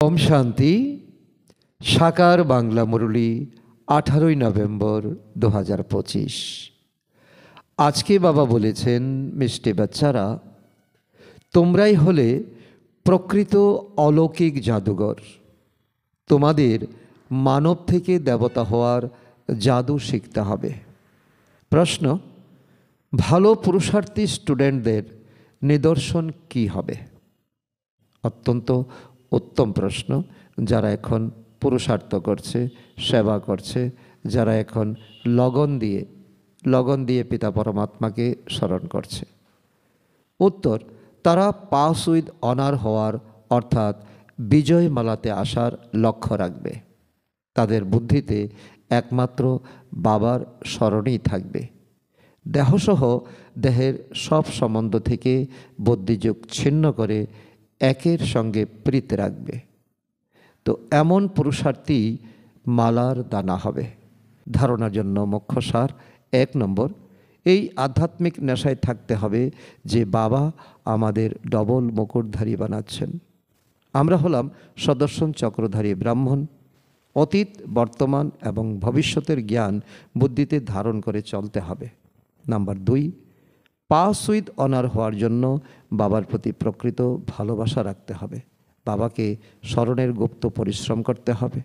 ওম শান্তি। সাকার বাংলা মুরলী 18ই নভেম্বর 2025। আজকে বাবা বলেছেন, মিষ্টি বাচ্চারা, তোমরাই হলে প্রকৃত অলৌকিক জাদুঘর। তোমাদের মানব থেকে দেবতা হওয়ার জাদু শিখতে হবে। প্রশ্ন: ভালো পুরুষার্থী স্টুডেন্টদের নিদর্শন কি হবে? অত্যন্ত উত্তম প্রশ্ন। যারা এখন পুরুষার্থ করছে, সেবা করছে, যারা এখন লগন দিয়ে পিতা পরমাত্মাকে স্মরণ করছে। উত্তর: তারা পাস উইথ অনার হওয়ার অর্থাৎ বিজয় মালাতে আসার লক্ষ্য রাখবে। তাদের বুদ্ধিতে একমাত্র বাবার স্মরণেই থাকবে। দেহসহ দেহের সব সম্বন্ধ থেকে বুদ্ধিযোগ ছিন্ন করে একের সঙ্গে প্রীত রাখবে। তো এমন পুরুষার্থী মালার দানা হবে। ধারণার জন্য মুখ্য সার: 1 নম্বর, এই আধ্যাত্মিক নেশায় থাকতে হবে যে বাবা আমাদের ডবল মুকুটধারী বানাচ্ছেন। আমরা হলাম সুদর্শন চক্রধারী ব্রাহ্মণ। অতীত, বর্তমান এবং ভবিষ্যতের জ্ঞান বুদ্ধিতে ধারণ করে চলতে হবে। নাম্বার 2, পাস উইথ অনার হওয়ার জন্য বাবার প্রতি প্রকৃত ভালোবাসা রাখতে হবে। বাবাকে স্মরণের গুপ্ত পরিশ্রম করতে হবে।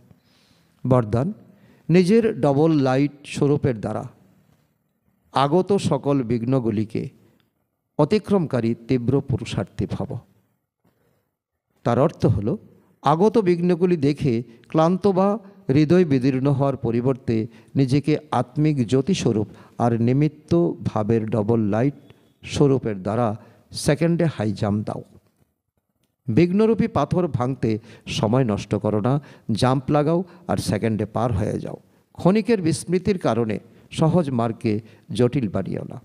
বরদান: নিজের ডবল লাইট স্বরূপের দ্বারা আগত সকল বিঘ্নগুলিকে অতিক্রমকারী তীব্র পুরুষার্থী ভাব। তার অর্থ হলো, আগত বিঘ্নগুলি দেখে ক্লান্ত বা হৃদয় বিদীর্ণ হওয়ার পরিবর্তে নিজেকে আত্মিক জ্যোতিস্বরূপ আর নিমিত্ত ভাবের ডবল লাইট স্বরূপের দ্বারা সেকেন্ডে হাই জাম্প দাও। বিঘ্নরূপী পাথর ভাঙতে সময় নষ্ট করো না, জাম্প লাগাও আর সেকেন্ডে পার হয়ে যাও। ক্ষণিকের বিস্মৃতির কারণে সহজ মার্গে জটিল বানিও না।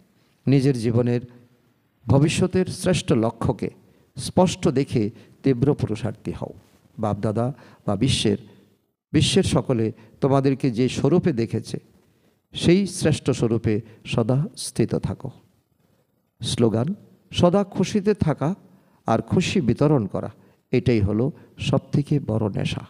নিজের জীবনের ভবিষ্যতের শ্রেষ্ঠ লক্ষ্যকে স্পষ্ট দেখে তীব্র পুরুষার্থী হও। বাপদাদা বা বিশ্বের সকলে তোমাদেরকে যে স্বরূপে দেখেছে সেই শ্রেষ্ঠ স্বরূপে সদা স্থিত থাকো। স্লোগান: সদা খুশিতে থাকা আর খুশি বিতরণ করা, এটাই হলো সবথেকে বড় নেশা।